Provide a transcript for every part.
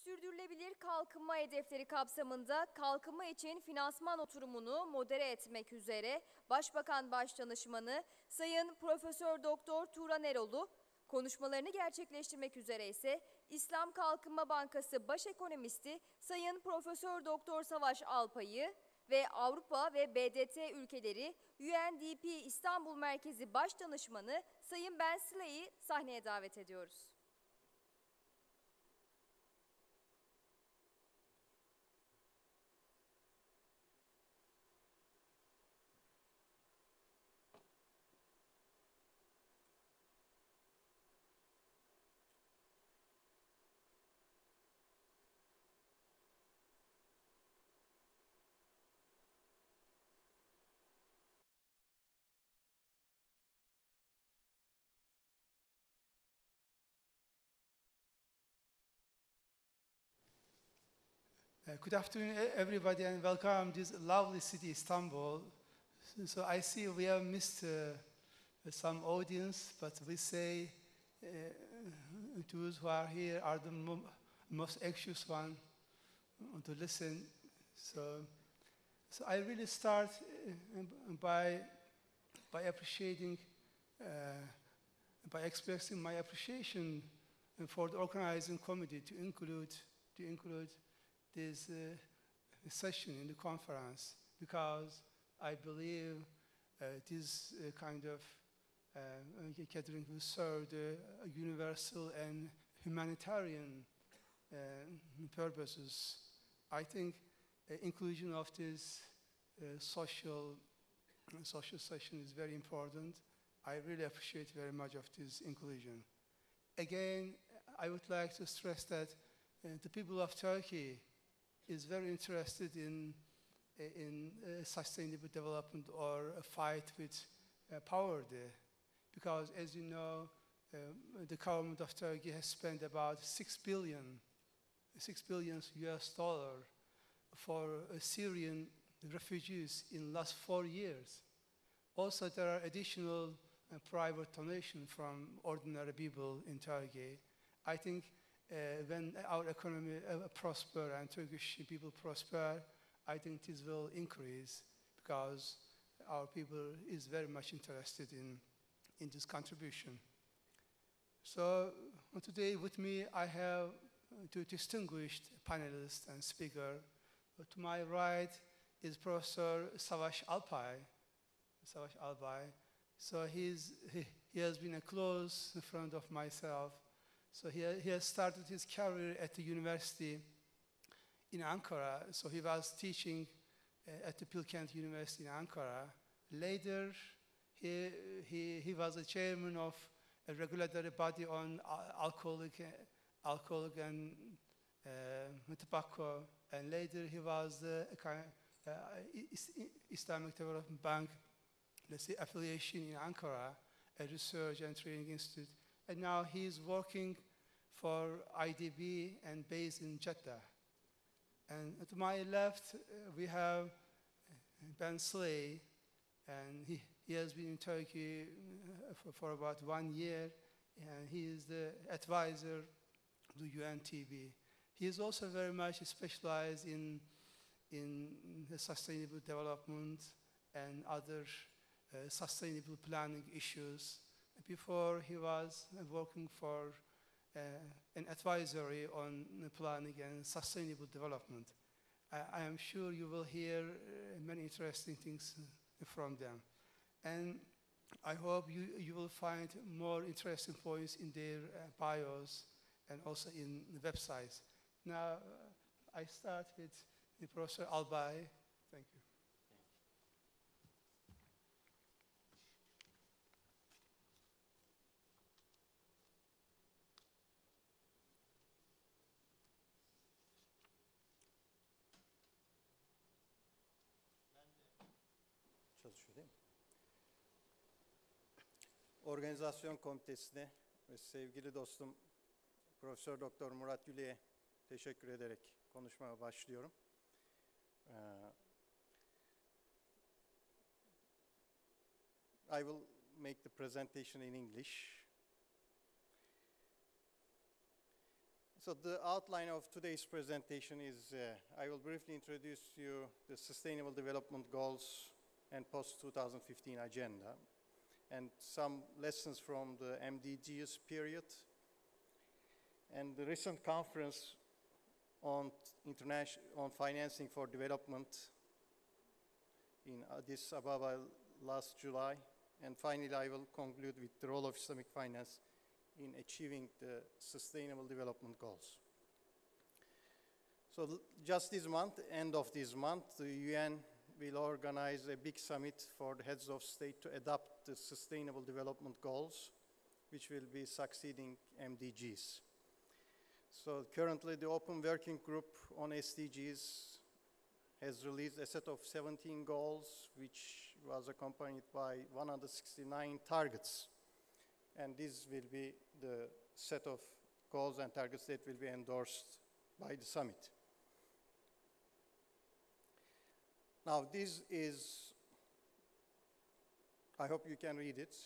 Sürdürülebilir kalkınma hedefleri kapsamında kalkınma için finansman oturumunu modere etmek üzere Başbakan Başdanışmanı Sayın Profesör Doktor Turan Erol'u, konuşmalarını gerçekleştirmek üzere ise İslamKalkınmaBankası Baş Ekonomisti Sayın Profesör Doktor Savaş Alpay'ı ve Avrupa ve BDT ülkeleri UNDP İstanbul Merkezi Başdanışmanı Sayın Ben Slay'i sahneye davet ediyoruz. Good afternoon, everybody, and welcome to this lovely city, Istanbul. So I see we have missed some audience, but we say those who are here are the most anxious one to listen. So I really start by appreciating, by expressing my appreciation for the organizing committee to include this session in the conference, because I believe this kind of gathering will serve the universal and humanitarian purposes. I think inclusion of this social session is very important. I really appreciate very much of this inclusion. Again, I would like to stress that the people of Turkey is very interested in sustainable development or a fight with poverty, because as you know, the government of Turkey has spent about $6 billion US for Syrian refugees in the last 4 years. Also, there are additional private donations from ordinary people in Turkey. I think when our economy prosper and Turkish people prosper, I think this will increase, because our people is very much interested in this contribution. So today with me I have two distinguished panelists and speakers. To my right is Professor Savaş Alpay. So he has been a close friend of myself. So he has started his career at the university in Ankara. So he was teaching at the Bilkent University in Ankara. Later, he was a chairman of a regulatory body on alcoholic and tobacco. And later, he was the Islamic Development Bank, let's say, affiliation in Ankara, a research and training institute. And now he's working for IDB and based in Jeddah. And to my left, we have Ben Slay, and he has been in Turkey for about 1 year, and he is the advisor to UNDP. He is also very much specialized in the sustainable development and other sustainable planning issues. Before, he was working for an advisory on planning and sustainable development. I am sure you will hear many interesting things from them. And I hope you will find more interesting points in their bios and also in the websites. Now, I start with Professor Albay. Thank you. Çalışıyor değil mi? Organizasyon komitesine ve sevgili dostum Profesör Doktor Murat Güle'ye teşekkür ederek konuşmaya başlıyorum. I will make the presentation in English. So the outline of today's presentation is I will briefly introduce you the Sustainable Development Goals and post-2015 agenda and some lessons from the MDGs period and the recent conference on financing for development in Addis Ababa last July. And finally, I will conclude with the role of Islamic finance in achieving the Sustainable Development Goals. So just this month, end of this month, the UN will organize a big summit for the heads of state to adopt the Sustainable Development Goals, which will be succeeding MDGs. So currently, the Open Working Group on SDGs has released a set of 17 goals, which was accompanied by 169 targets. And this will be the set of goals and targets that will be endorsed by the summit. Now, this is, I hope you can read it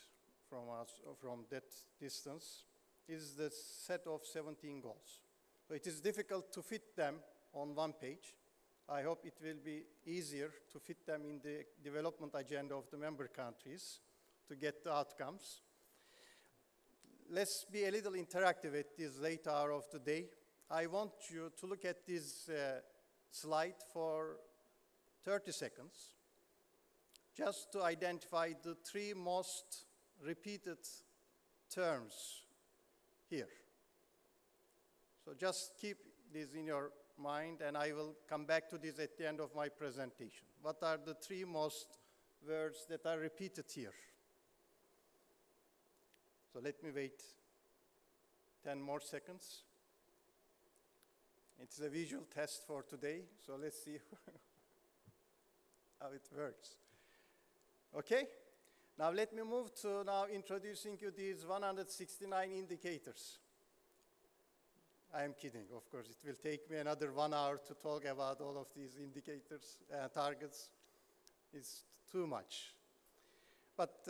from that distance. This is the set of 17 goals. So it is difficult to fit them on one page. I hope it will be easier to fit them in the development agenda of the member countries to get the outcomes. Let's be a little interactive at this late hour of the day. I want you to look at this slide for 30 seconds, just to identify the three most repeated terms here. So just keep this in your mind, and I will come back to this at the end of my presentation. What are the three most words that are repeated here? So let me wait 10 more seconds. It's a visual test for today, so let's see how it works. Okay? Now let me move to now introducing you these 169 indicators. I am kidding, of course. It will take me another 1 hour to talk about all of these indicators, targets. It's too much. But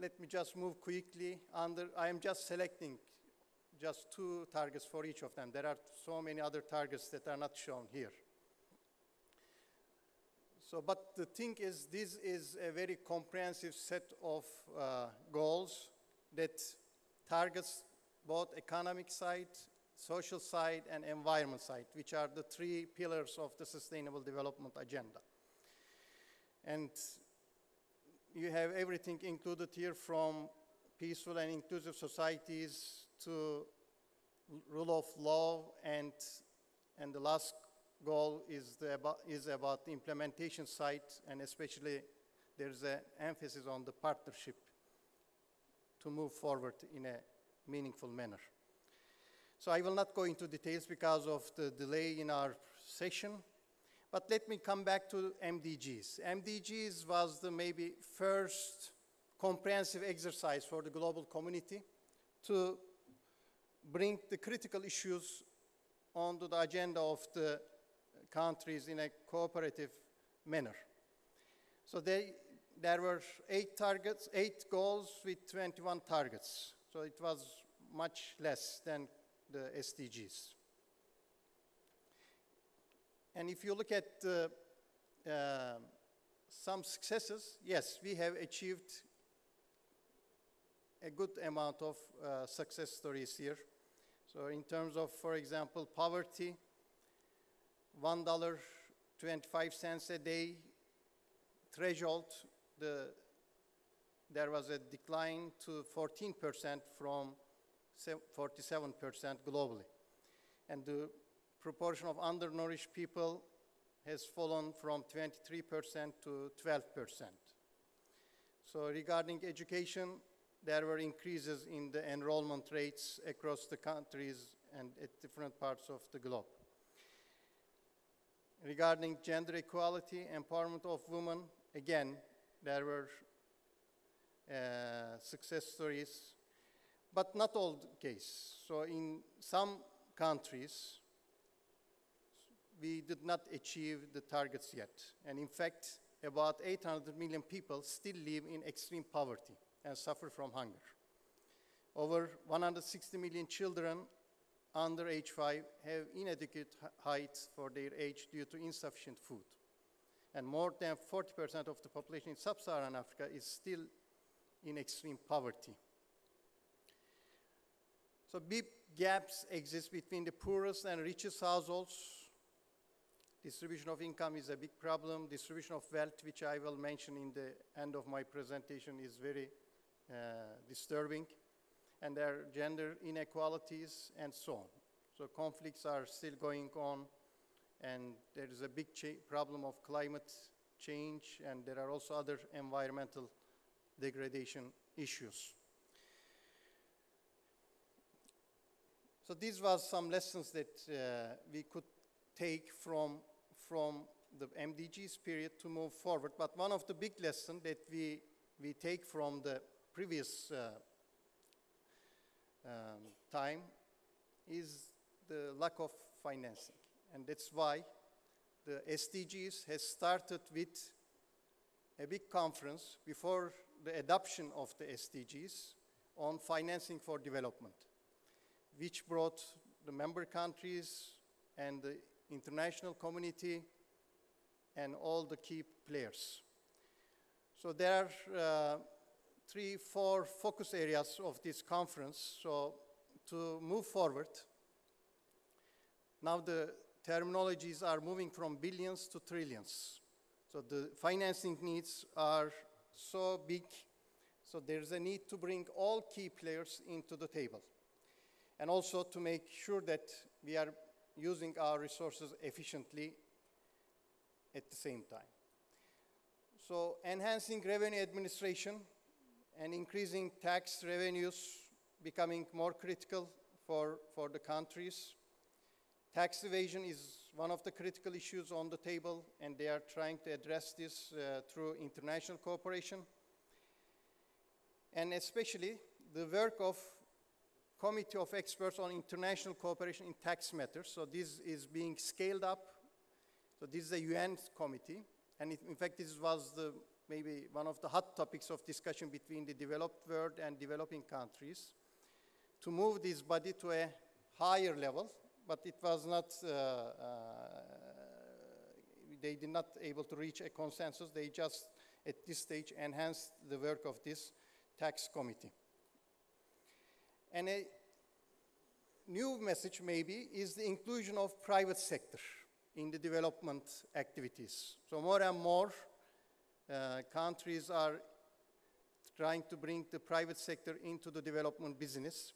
let me just move quickly. I am just selecting just 2 targets for each of them. There are so many other targets that are not shown here. So, but the thing is, this is a very comprehensive set of goals that targets both economic side, social side, and environment side, which are the 3 pillars of the Sustainable Development Agenda. And you have everything included here, from peaceful and inclusive societies to rule of law, and the last goal is about the implementation side, and especially there's an emphasis on the partnership to move forward in a meaningful manner. So I will not go into details because of the delay in our session, but let me come back to MDGs. MDGs was the maybe first comprehensive exercise for the global community to bring the critical issues onto the agenda of the countries in a cooperative manner. So there were 8 goals with 21 targets. So it was much less than the SDGs. And if you look at some successes, yes, we have achieved a good amount of success stories here. So in terms of, for example, poverty, $1.25 a day threshold, there was a decline to 14% from 47% globally. And the proportion of undernourished people has fallen from 23% to 12%. So regarding education, there were increases in the enrollment rates across the countries and at different parts of the globe. Regarding gender equality, empowerment of women, again, there were success stories, but not all the case. So in some countries, we did not achieve the targets yet. And in fact, about 800 million people still live in extreme poverty and suffer from hunger. Over 160 million children under age 5 have inadequate height for their age due to insufficient food. And more than 40% of the population in sub-Saharan Africa is still in extreme poverty. So big gaps exist between the poorest and richest households. Distribution of income is a big problem. Distribution of wealth, which I will mention in the end of my presentation, is very disturbing. And there are gender inequalities and so on. So conflicts are still going on, and there is a big problem of climate change, and there are also other environmental degradation issues. So these were some lessons that we could take from the MDGs period to move forward. But one of the big lessons that we take from the previous time is the lack of financing. And that's why the SDGs has started with a big conference before the adoption of the SDGs on financing for development, which brought the member countries and the international community and all the key players. So there are 3-4 focus areas of this conference. So to move forward, now the terminologies are moving from billions to trillions. So the financing needs are so big, so there's a need to bring all key players into the table. And also to make sure that we are using our resources efficiently at the same time. So enhancing revenue administration and increasing tax revenues becoming more critical for the countries. Tax evasion is one of the critical issues on the table, and they are trying to address this through international cooperation. And especially the work of Committee of Experts on International Cooperation in Tax Matters. So this is being scaled up. So this is a UN committee. And in fact, this was maybe one of the hot topics of discussion between the developed world and developing countries, to move this body to a higher level, but it was not, they did not able to reach a consensus. They just, at this stage, enhanced the work of this tax committee. And a new message maybe is the inclusion of private sector in the development activities. So more and more countries are trying to bring the private sector into the development business.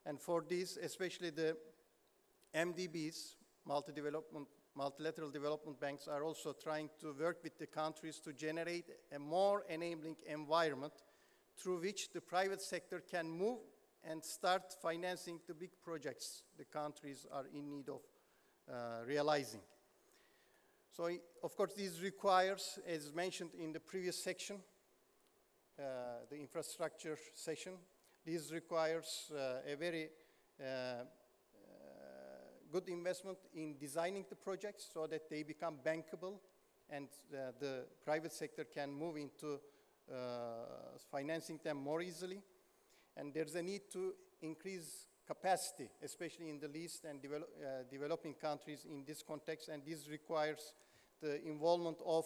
And for this, especially the MDBs, multilateral development banks, are also trying to work with the countries to generate a more enabling environment through which the private sector can move and start financing the big projects the countries are in need of realizing. So, of course, this requires, as mentioned in the previous section, the infrastructure session, this requires a very good investment in designing the projects so that they become bankable and the private sector can move into financing them more easily. And there's a need to increase capacity, especially in the least and developing countries in this context, and this requires the involvement of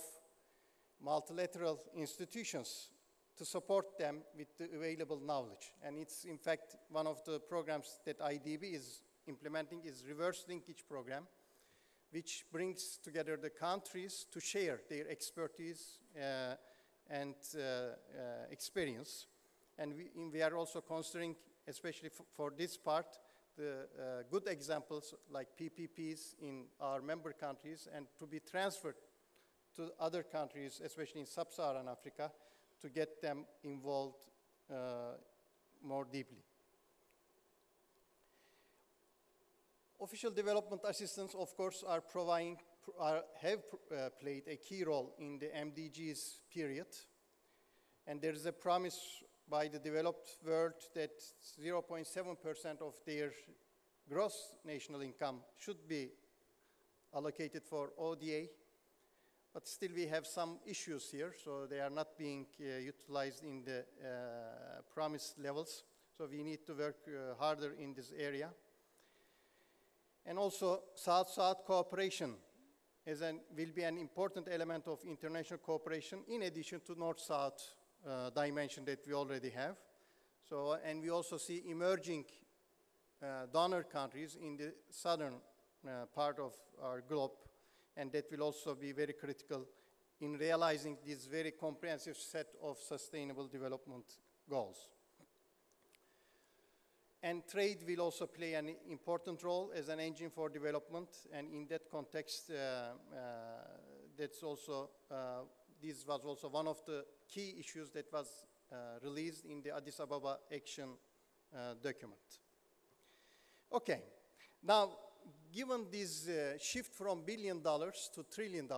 multilateral institutions to support them with the available knowledge. And it's, in fact, one of the programs that IDB is implementing is reverse linkage program, which brings together the countries to share their expertise and experience. And we are also considering, especially for this part, the good examples like PPPs in our member countries and to be transferred to other countries, especially in sub-Saharan Africa, to get them involved more deeply. Official development assistance, of course, have played a key role in the MDGs period. And there is a promise by the developed world that 0.7% of their gross national income should be allocated for ODA. But still we have some issues here, so they are not being utilized in the promised levels. So we need to work harder in this area. And also South-South cooperation will be an important element of international cooperation in addition to North-South dimension that we already have. So, and we also see emerging donor countries in the southern part of our globe, and that will also be very critical in realizing this very comprehensive set of sustainable development goals. And trade will also play an important role as an engine for development, and in that context, this was also one of the key issues that was released in the Addis Ababa Action document. Okay, now, given this shift from $1 billion to $1 trillion,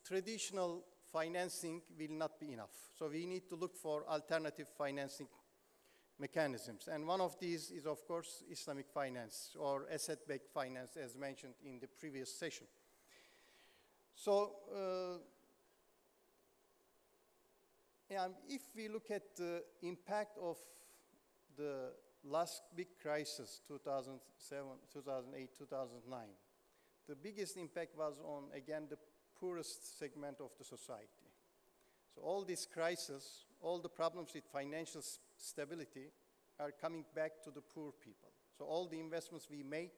traditional financing will not be enough. So we need to look for alternative financing mechanisms. And one of these is, of course, Islamic finance or asset-backed finance, as mentioned in the previous session. So if we look at the impact of the last big crisis, 2007, 2008, 2009, the biggest impact was on, again, the poorest segment of the society. So all these crises, all the problems with financial stability are coming back to the poor people. So all the investments we make,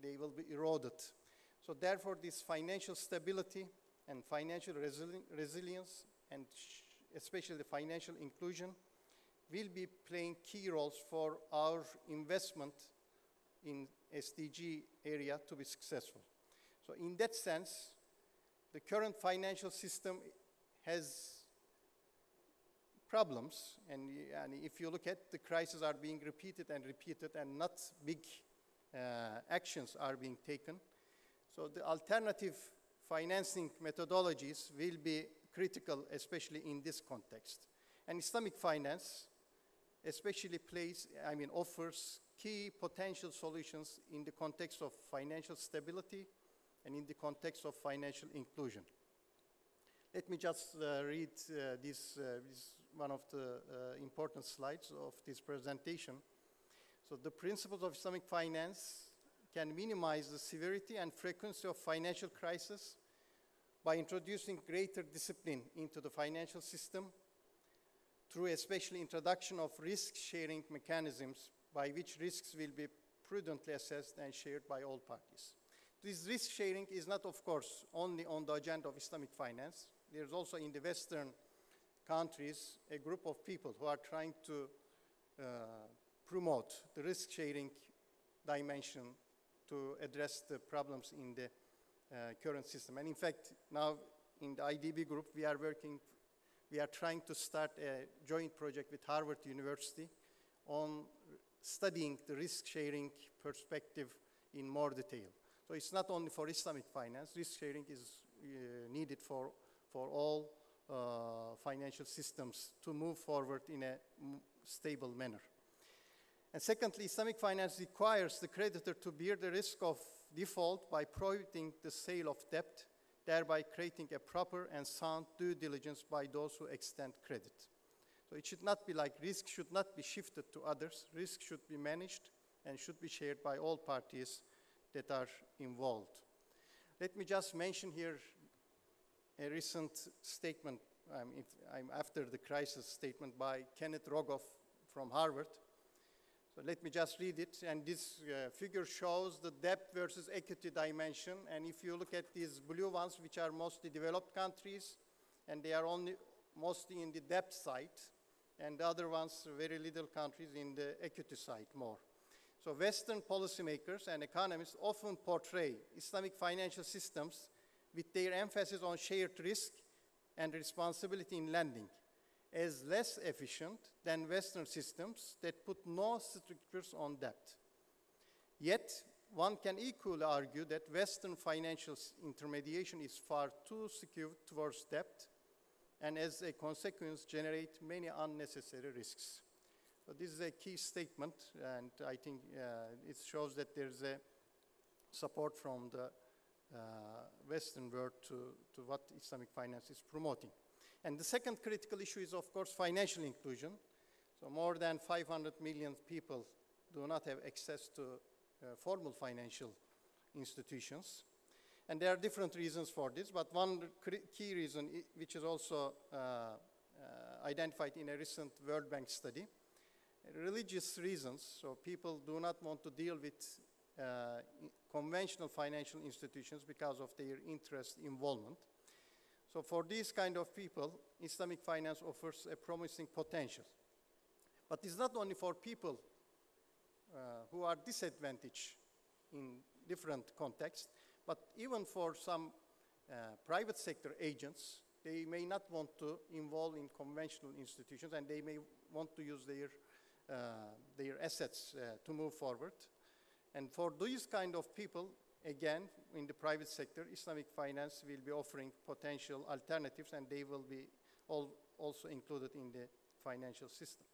they will be eroded. So therefore, this financial stability and financial resilience, and especially the financial inclusion, will be playing key roles for our investment in SDG area to be successful. So in that sense, the current financial system has problems, and if you look at the crises are being repeated and not big actions are being taken. So the alternative financing methodologies will be critical, especially in this context. And Islamic finance especially offers key potential solutions in the context of financial stability and in the context of financial inclusion. Let me just read this one of the important slides of this presentation. So the principles of Islamic finance can minimize the severity and frequency of financial crisis by introducing greater discipline into the financial system through especially introduction of risk-sharing mechanisms by which risks will be prudently assessed and shared by all parties. This risk-sharing is not, of course, only on the agenda of Islamic finance. There's also in the Western countries a group of people who are trying to promote the risk-sharing dimension to address the problems in the current system. And in fact, now in the IDB group, we are trying to start a joint project with Harvard University on studying the risk-sharing perspective in more detail. So it's not only for Islamic finance, risk-sharing is needed for all financial systems to move forward in a stable manner. And secondly, Islamic finance requires the creditor to bear the risk of default by prohibiting the sale of debt, thereby creating a proper and sound due diligence by those who extend credit. So it should not be like risk should not be shifted to others. Risk should be managed and should be shared by all parties that are involved. Let me just mention here a recent statement, after the crisis statement by Kenneth Rogoff from Harvard. So let me just read it, and this figure shows the debt versus equity dimension, and if you look at these blue ones, which are mostly developed countries, and they are mostly in the debt side, and the other ones, very little countries in the equity side more. So Western policymakers and economists often portray Islamic financial systems with their emphasis on shared risk and responsibility in lending as less efficient than Western systems that put no strictures on debt. Yet, one can equally argue that Western financial intermediation is far too skewed towards debt and as a consequence generate many unnecessary risks. So this is a key statement, and I think it shows that there's a support from the Western world to what Islamic finance is promoting. And the second critical issue is, of course, financial inclusion. So more than 500 million people do not have access to formal financial institutions. And there are different reasons for this, but one key reason, which is also identified in a recent World Bank study, religious reasons. So people do not want to deal with conventional financial institutions because of their interest involvement. So for these kind of people, Islamic finance offers a promising potential. But it's not only for people who are disadvantaged in different contexts, but even for some private sector agents, they may not want to involve in conventional institutions, and they may want to use their assets to move forward. And for these kind of people, again, in the private sector, Islamic finance will be offering potential alternatives, and they will be also included in the financial system.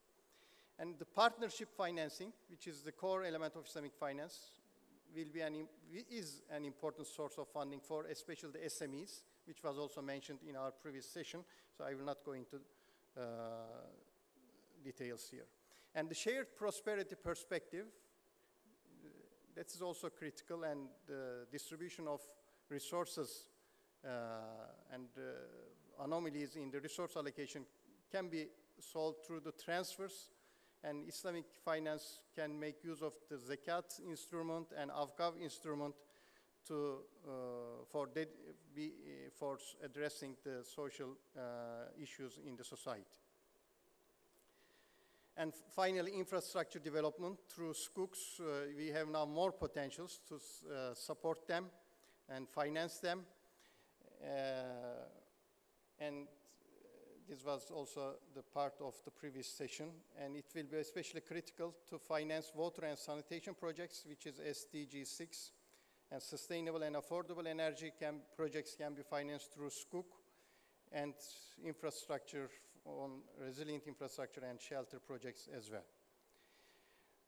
And the partnership financing, which is the core element of Islamic finance, is an important source of funding for especially the SMEs, which was also mentioned in our previous session, so I will not go into details here. And the shared prosperity perspective, that is also critical, and the distribution of resources and anomalies in the resource allocation can be solved through the transfers, and Islamic finance can make use of the zakat instrument and awqaf instrument for addressing the social issues in the society. And finally, infrastructure development through SCOOCs. We have now more potentials to support them and finance them. And this was also the part of the previous session. And it will be especially critical to finance water and sanitation projects, which is SDG 6. And sustainable and affordable energy projects can be financed through SCOOC, and infrastructure on resilient infrastructure and shelter projects as well.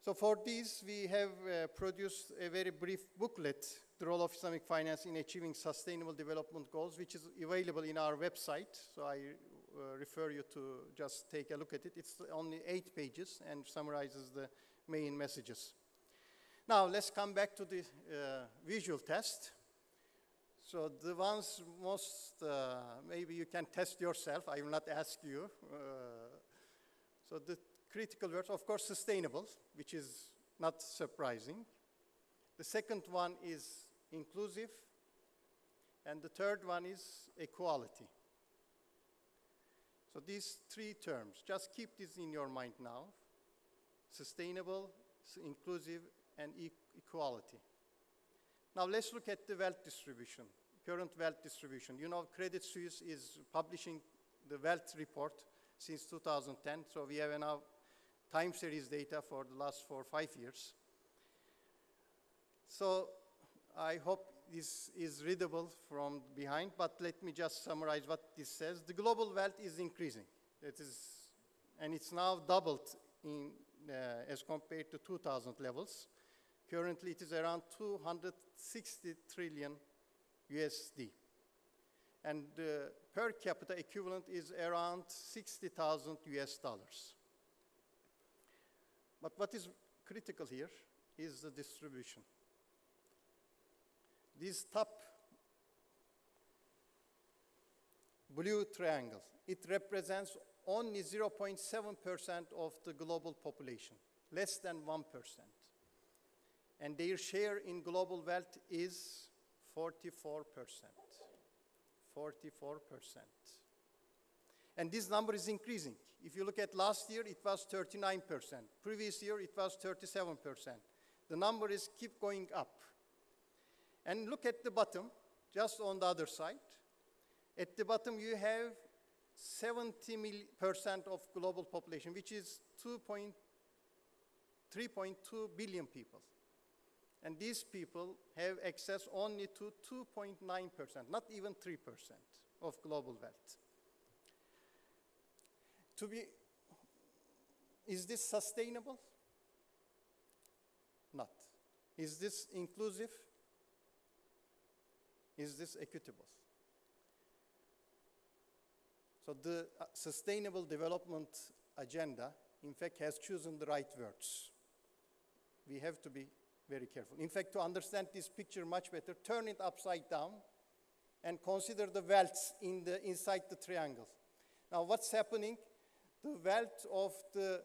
So for these, we have produced a very brief booklet, The Role of Islamic Finance in Achieving Sustainable Development Goals, which is available in our website. So I refer you to just take a look at it. It's only 8 pages and summarizes the main messages. Now let's come back to the visual test. So the ones most, maybe you can test yourself. I will not ask you. So the critical words, of course, sustainable, which is not surprising. The second one is inclusive. And the third one is equality. So these 3 terms, just keep this in your mind now. Sustainable, inclusive, and equality. Now let's look at the wealth distribution, current wealth distribution. You know, Credit Suisse is publishing the wealth report since 2010, so we have now time series data for the last 4 or 5 years. So I hope this is readable from behind, but let me just summarize what this says. The global wealth is increasing. And it's now doubled as compared to 2000 levels. Currently, it is around 260 trillion USD. And the per capita equivalent is around 60,000 US dollars. But what is critical here is the distribution. This top blue triangle, it represents only 0.7% of the global population, less than 1%. And their share in global wealth is 44%. 44%. And this number is increasing. If you look at last year, it was 39%. Previous year, it was 37%. The number is keep going up. And look at the bottom, just on the other side. At the bottom, you have 70% of global population, which is 3.2 billion people. And these people have access only to 2.9%, not even 3% of global wealth. Is this sustainable? Not. Is this inclusive? Is this equitable? So the Sustainable Development Agenda, in fact, has chosen the right words. We have to be very careful. In fact, to understand this picture much better, turn it upside down and consider the welts inside the triangle. Now, what's happening? The wealth of the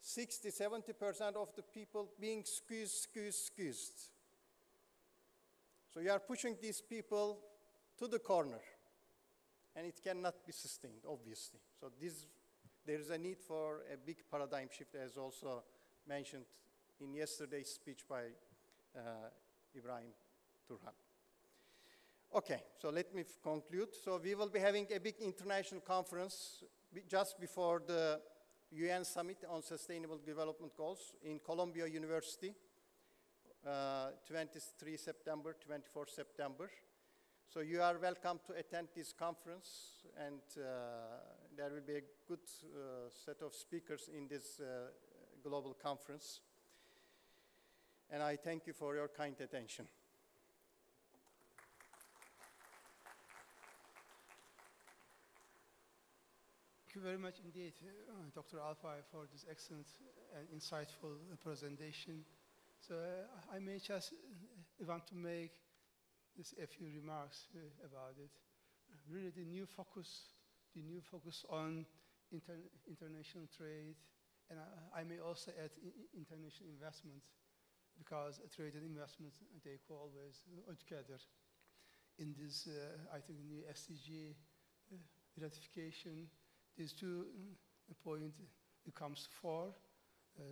60–70% of the people being squeezed. So you are pushing these people to the corner, and it cannot be sustained, obviously. So there is a need for a big paradigm shift, as also mentioned in yesterday's speech by Ibrahim Turhan. Okay, so let me conclude. So we will be having a big international conference just before the UN Summit on Sustainable Development Goals in Columbia University, 23 September, 24 September. So you are welcome to attend this conference, and there will be a good set of speakers in this global conference. And I thank you for your kind attention. Thank you very much indeed, Dr. Alpay, for this excellent and insightful presentation. So I may just want to make just a few remarks about it. Really, the new focus on international trade, and I may also add international investment, because trade and investment, they go always together. In this, I think, new SDG ratification, these 2 points becomes 4.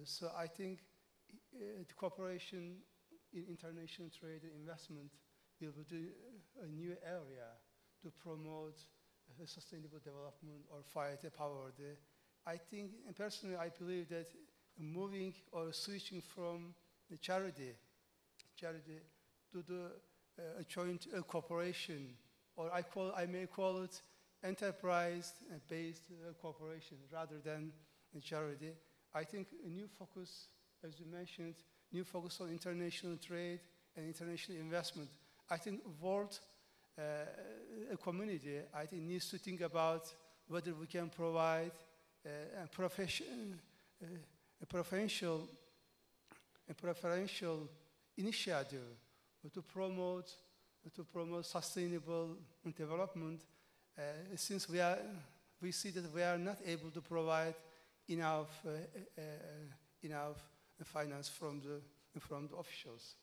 So I think the cooperation in international trade and investment will be a new area to promote sustainable development or fight poverty. I think, and personally, I believe that moving or switching from the charity to the joint cooperation, or I may call it enterprise-based cooperation rather than charity. I think a new focus, as you mentioned, new focus on international trade and international investment. I think world community, I think, needs to think about whether we can provide a preferential initiative to promote sustainable development, since we see that we are not able to provide enough finance from the officials.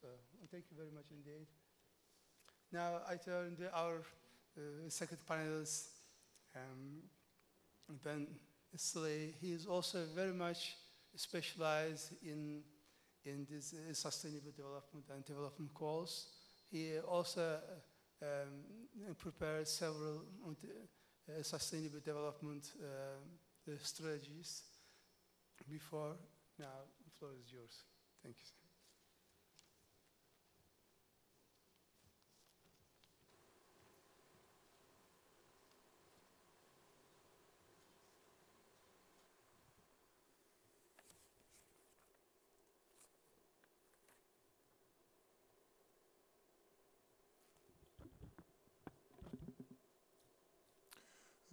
So thank you very much indeed. Now I turn to our second panelist, Ben Slay. He is also very much specialized in this sustainable development and development goals. He also prepared several sustainable development strategies before. Now the floor is yours. Thank you.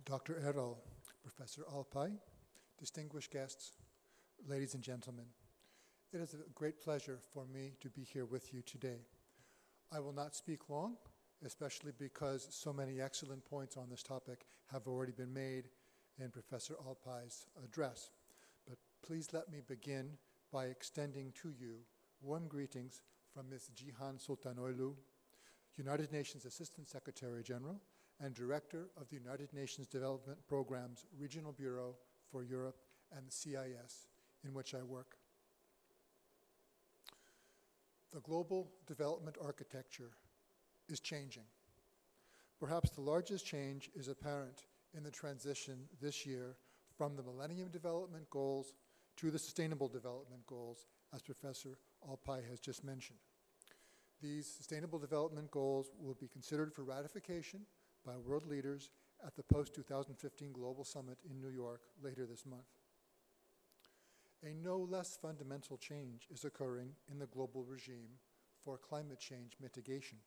Dr. Erol, Professor Alpay, distinguished guests, ladies and gentlemen, it is a great pleasure for me to be here with you today. I will not speak long, especially because so many excellent points on this topic have already been made in Professor Alpay's address. But please let me begin by extending to you warm greetings from Ms. Cihan Sultanoğlu, United Nations Assistant Secretary General and Director of the United Nations Development Programme's Regional Bureau for Europe and the CIS, in which I work. The global development architecture is changing. Perhaps the largest change is apparent in the transition this year from the Millennium Development Goals to the Sustainable Development Goals, as Professor Alpay has just mentioned. These Sustainable Development Goals will be considered for ratification by world leaders at the post-2015 Global Summit in New York later this month. A no less fundamental change is occurring in the global regime for climate change mitigation.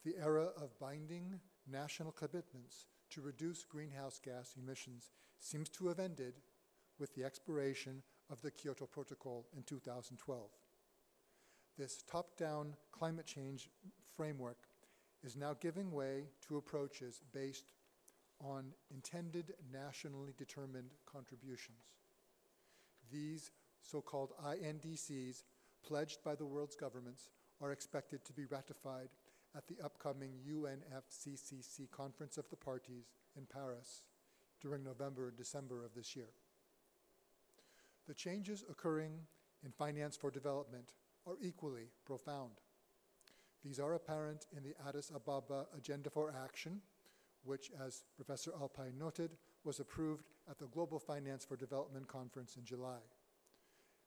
The era of binding national commitments to reduce greenhouse gas emissions seems to have ended with the expiration of the Kyoto Protocol in 2012. this top-down climate change framework is now giving way to approaches based on intended nationally determined contributions. These so-called INDCs, pledged by the world's governments, are expected to be ratified at the upcoming UNFCCC Conference of the Parties in Paris during November and December of this year. The changes occurring in finance for development are equally profound. These are apparent in the Addis Ababa Agenda for Action, which, as Professor Alpay noted, was approved at the Global Finance for Development Conference in July.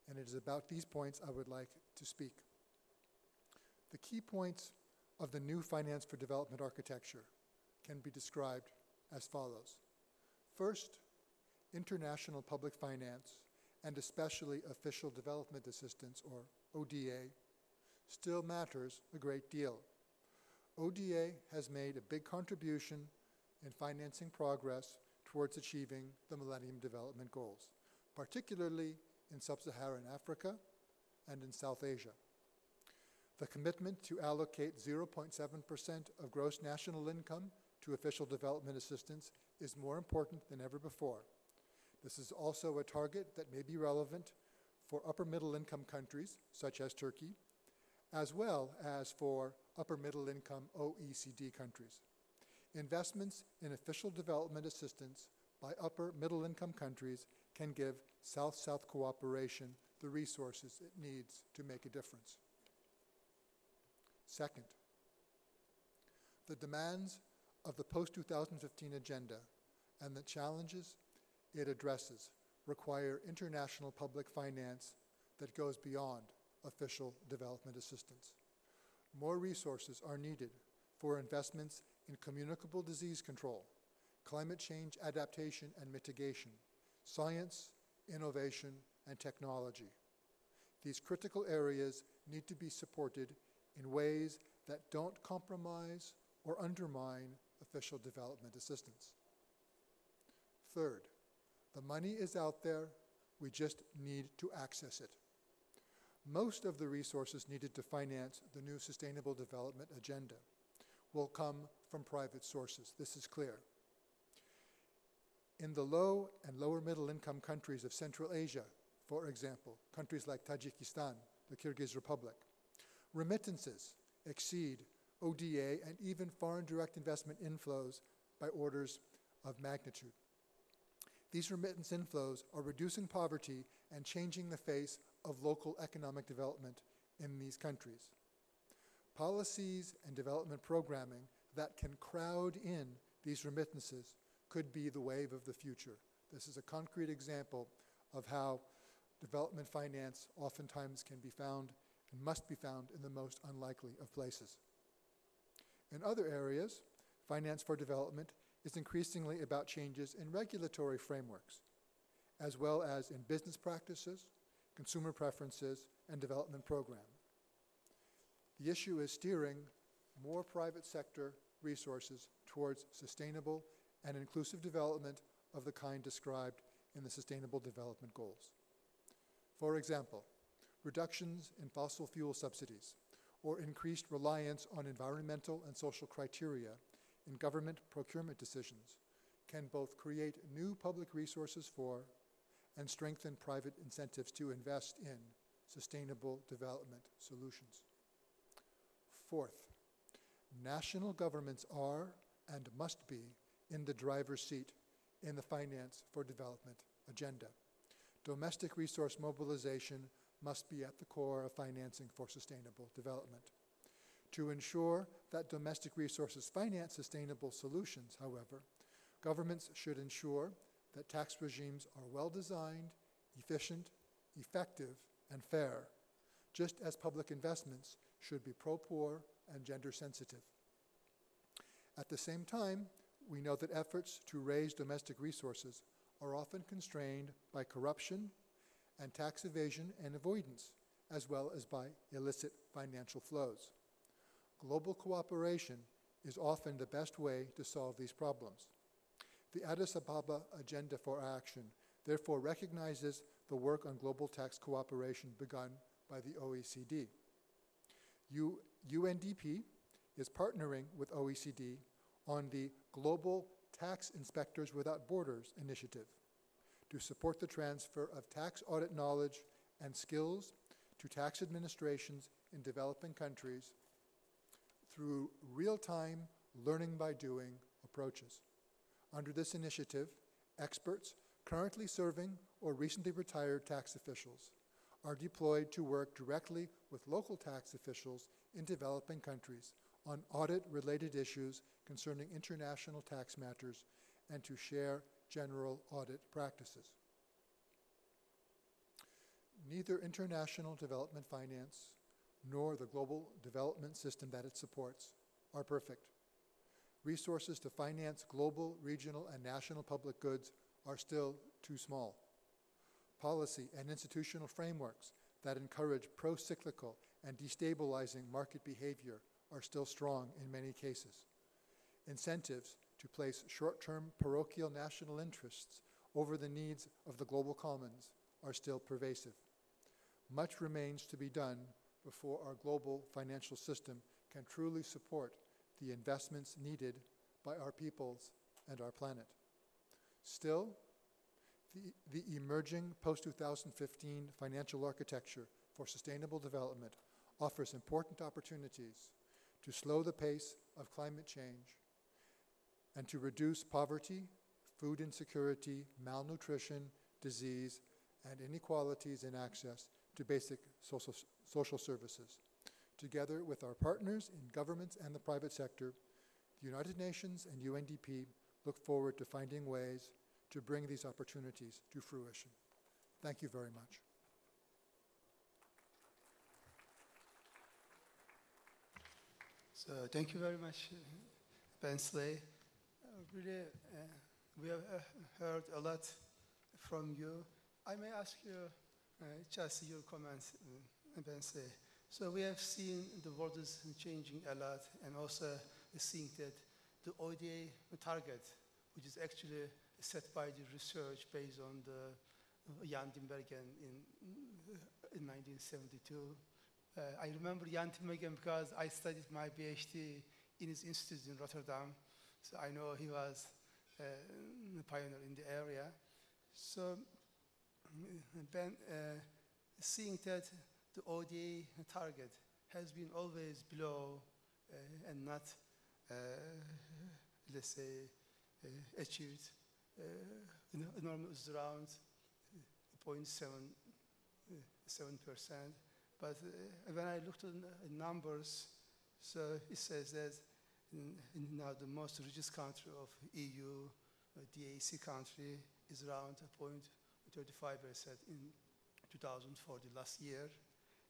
And it is about these points I would like to speak. The key points of the new Finance for Development architecture can be described as follows. First, international public finance, and especially official development assistance, or ODA, still matters a great deal. ODA has made a big contribution in financing progress towards achieving the Millennium Development Goals, particularly in sub-Saharan Africa and in South Asia. The commitment to allocate 0.7% of gross national income to official development assistance is more important than ever before. This is also a target that may be relevant for upper middle income countries, such as Turkey, as well as for upper middle income OECD countries. Investments in official development assistance by upper middle income countries can give South-South cooperation the resources it needs to make a difference. Second, the demands of the post-2015 agenda and the challenges it addresses require international public finance that goes beyond official development assistance. More resources are needed for investments in communicable disease control, climate change adaptation and mitigation, science, innovation, and technology. These critical areas need to be supported in ways that don't compromise or undermine official development assistance. Third, the money is out there, we just need to access it. Most of the resources needed to finance the new Sustainable Development Agenda will come from private sources. This is clear. In the low and lower middle income countries of Central Asia, for example, countries like Tajikistan, the Kyrgyz Republic, remittances exceed ODA and even foreign direct investment inflows by orders of magnitude. These remittance inflows are reducing poverty and changing the face of local economic development in these countries. Policies and development programming that can crowd in these remittances could be the wave of the future. This is a concrete example of how development finance oftentimes can be found and must be found in the most unlikely of places. In other areas, finance for development is increasingly about changes in regulatory frameworks, as well as in business practices, consumer preferences, and development programming. The issue is steering more private sector resources towards sustainable and inclusive development of the kind described in the Sustainable Development Goals. For example, reductions in fossil fuel subsidies or increased reliance on environmental and social criteria in government procurement decisions can both create new public resources for and strengthen private incentives to invest in sustainable development solutions. Fourth, national governments are and must be in the driver's seat in the Finance for Development agenda. Domestic resource mobilization must be at the core of financing for sustainable development. To ensure that domestic resources finance sustainable solutions, however, governments should ensure that tax regimes are well-designed, efficient, effective, and fair, just as public investments should be pro-poor and gender-sensitive. At the same time, we know that efforts to raise domestic resources are often constrained by corruption and tax evasion and avoidance, as well as by illicit financial flows. Global cooperation is often the best way to solve these problems. The Addis Ababa Agenda for Action therefore recognizes the work on global tax cooperation begun by the OECD. UNDP is partnering with OECD on the Global Tax Inspectors Without Borders initiative to support the transfer of tax audit knowledge and skills to tax administrations in developing countries through real-time learning by doing approaches. Under this initiative, experts currently serving or recently retired tax officials are deployed to work directly with local tax officials in developing countries on audit-related issues concerning international tax matters and to share general audit practices. Neither international development finance nor the global development system that it supports are perfect. Resources to finance global, regional, and national public goods are still too small. Policy and institutional frameworks that encourage pro-cyclical and destabilizing market behavior are still strong in many cases. Incentives to place short-term parochial national interests over the needs of the global commons are still pervasive. Much remains to be done before our global financial system can truly support the investments needed by our peoples and our planet. Still, the emerging post-2015 financial architecture for sustainable development offers important opportunities to slow the pace of climate change and to reduce poverty, food insecurity, malnutrition, disease, and inequalities in access to basic social services. Together with our partners in governments and the private sector, the United Nations and UNDP look forward to finding ways to bring these opportunities to fruition. Thank you very much. So thank you very much, Bensley. Really, we have heard a lot from you. I may ask you just your comments, Bensley. So we have seen the world is changing a lot, and also seeing that the ODA target, which is actually set by the research based on the Jan Tinbergen in 1972. I remember Jan Tinbergen because I studied my PhD in his institute in Rotterdam, so I know he was a pioneer in the area. So Ben, seeing that the ODA target has been always below and not, let's say, achieved, enormous around 0.7%. But when I looked at the numbers, so it says that now the most richest country of EU, DAC country, is around 0.35% in 2004, the last year.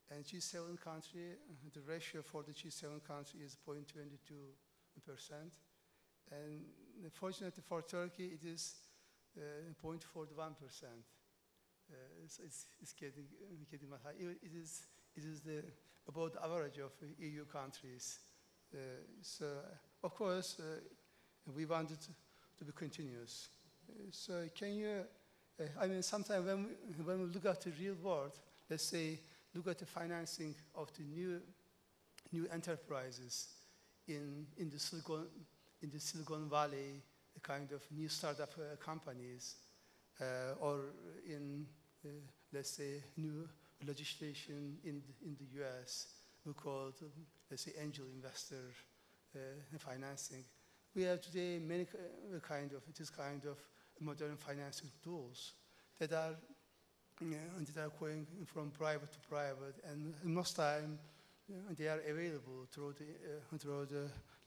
And G7 country, the ratio for the G7 country is 0.22%. And fortunately for Turkey, it is 0.41%. So it's getting much higher. It is about the average of EU countries. So of course, we want it to be continuous. So can you, I mean, sometimes when we look at the real world, let's say, look at the financing of the new enterprises in the Silicon Valley, the kind of new startup companies, or in let's say new legislation in the US, we call, let's say, angel investor financing. We have today many kind of modern financing tools that are going from private to private, and most time they are available through the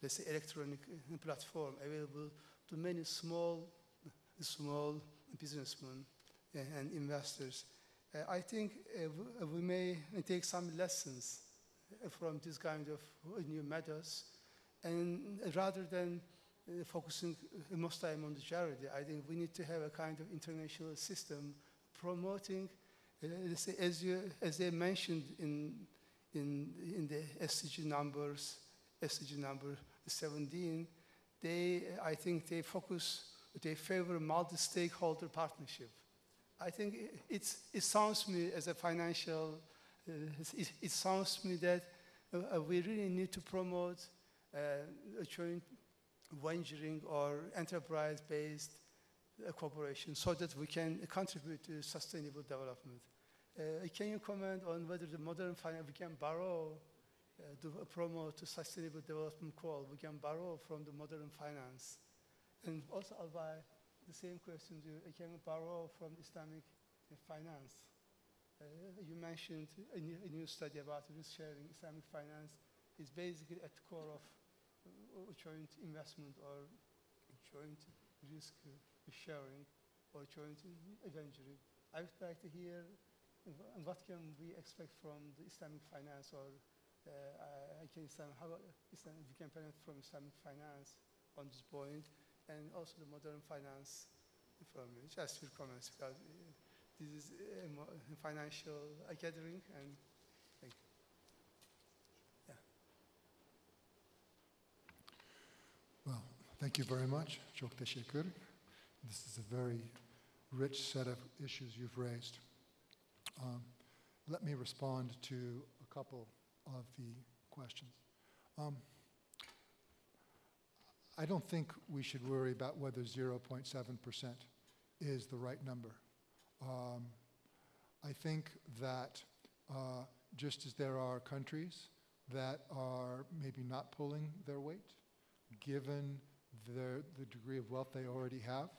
let's say electronic platform, available to many small businessmen and investors. I think we may take some lessons from this kind of new methods, and rather than focusing most time on the charity, I think we need to have a kind of international system promoting, let's say, as they mentioned in the SDG number 17, I think they favor multi-stakeholder partnership. I think it sounds to me as a financial, it sounds to me that We really need to promote joint venturing or enterprise-based cooperation so that we can contribute to sustainable development. Can you comment on whether the modern finance, we can borrow to promote the sustainable development goal, we can borrow from the modern finance? And also, Alba, the same question to you, can you borrow from Islamic finance? You mentioned a new study about risk sharing. Islamic finance is basically at the core of joint investment or joint risk sharing or joint venturing. I would like to hear what can we expect from the Islamic finance, or how we can benefit from Islamic finance on this point, and also the modern finance from just your comments, because this is a financial gathering, and thank you. Yeah. Well, thank you very much. Çok teşekkür. This is a very rich set of issues you've raised. Let me respond to a couple of the questions. I don't think we should worry about whether 0.7% is the right number. I think that just as there are countries that are maybe not pulling their weight, given the degree of wealth they already have,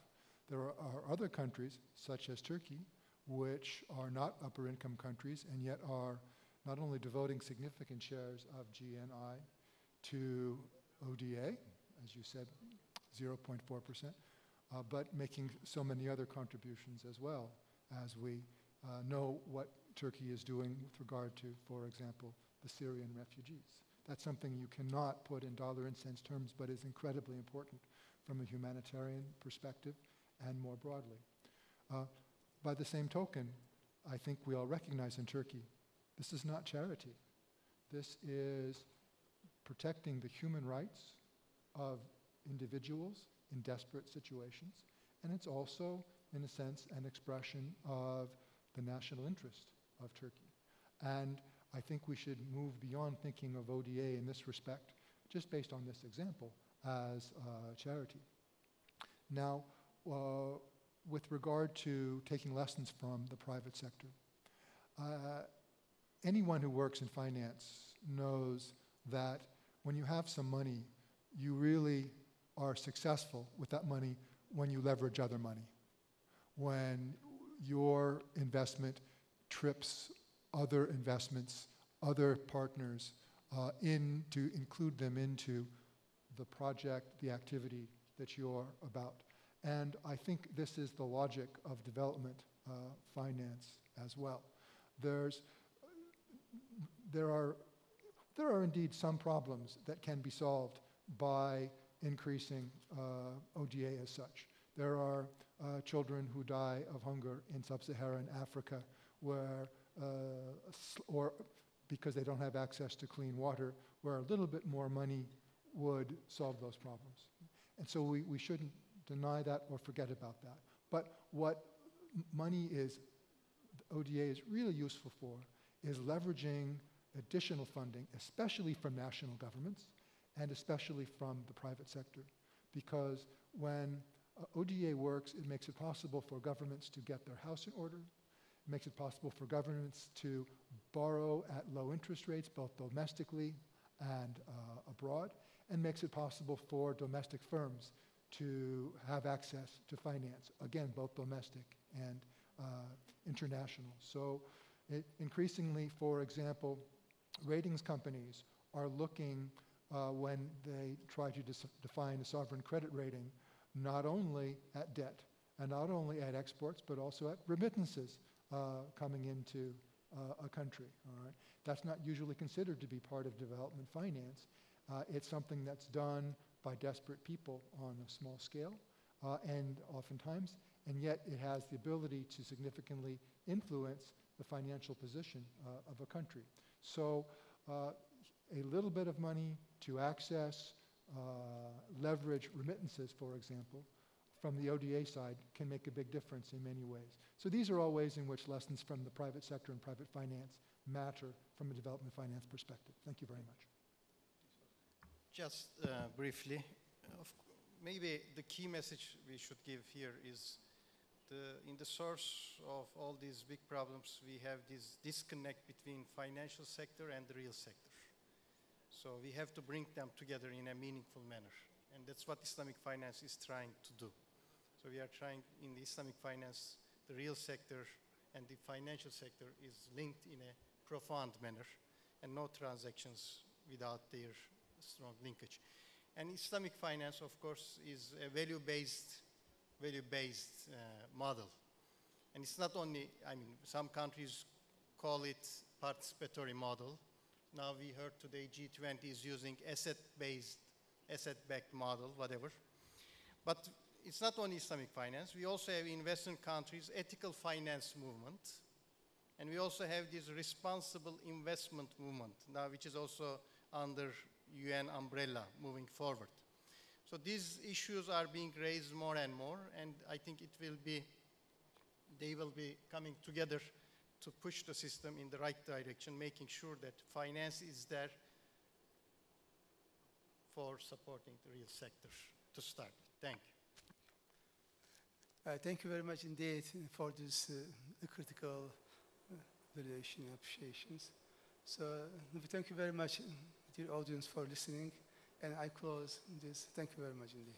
there are other countries, such as Turkey, which are not upper income countries and yet are not only devoting significant shares of GNI to ODA, as you said, 0.4%, but making so many other contributions as well, as we know what Turkey is doing with regard to, for example, the Syrian refugees. That's something you cannot put in dollar and cents terms, but is incredibly important from a humanitarian perspective and more broadly. By the same token, I think we all recognize in Turkey, this is not charity. This is protecting the human rights of individuals in desperate situations, and it's also, in a sense, an expression of the national interest of Turkey. And I think we should move beyond thinking of ODA in this respect, just based on this example, as charity. Now, with regard to taking lessons from the private sector, anyone who works in finance knows that when you have some money, you really are successful with that money when you leverage other money. When your investment trips other investments, other partners, to include them into the project, the activity that you're about. And I think this is the logic of development finance as well. There are indeed some problems that can be solved by increasing ODA as such. There are children who die of hunger in sub-Saharan Africa or because they don't have access to clean water, where a little bit more money would solve those problems. And so we shouldn't deny that or forget about that. But what money is, ODA is really useful for, is leveraging additional funding, especially from national governments and especially from the private sector. Because when ODA works, it makes it possible for governments to get their house in order. It makes it possible for governments to borrow at low interest rates, both domestically and abroad, and makes it possible for domestic firms to have access to finance, again, both domestic and international. So increasingly, for example, ratings companies are looking when they try to define a sovereign credit rating, not only at debt and not only at exports, but also at remittances coming into a country. All right? That's not usually considered to be part of development finance. It's something that's done by desperate people on a small scale, and oftentimes, and yet it has the ability to significantly influence the financial position of a country. So a little bit of money to access leverage remittances, for example, from the ODA side can make a big difference in many ways. So these are all ways in which lessons from the private sector and private finance matter from a development finance perspective. Thank you very much. Just briefly, maybe the key message we should give here is in the source of all these big problems, we have this disconnect between financial sector and the real sector. So we have to bring them together in a meaningful manner. And that's what Islamic finance is trying to do. So we are trying, in the Islamic finance, the real sector and the financial sector is linked in a profound manner, and no transactions without their strong linkage. And Islamic finance, of course, is a value-based model. And it's not only, some countries call it participatory model. Now we heard today G20 is using asset-backed model, whatever. But it's not only Islamic finance. We also have in Western countries ethical finance movement. And we also have this responsible investment movement now, which is also under UN umbrella moving forward. So these issues are being raised more and more, and I think they will be coming together to push the system in the right direction, making sure that finance is there for supporting the real sector to start. Thank you. Thank you very much indeed for this critical evaluation and appreciations. So thank you very much, dear audience, for listening. And I close this. Thank you very much indeed.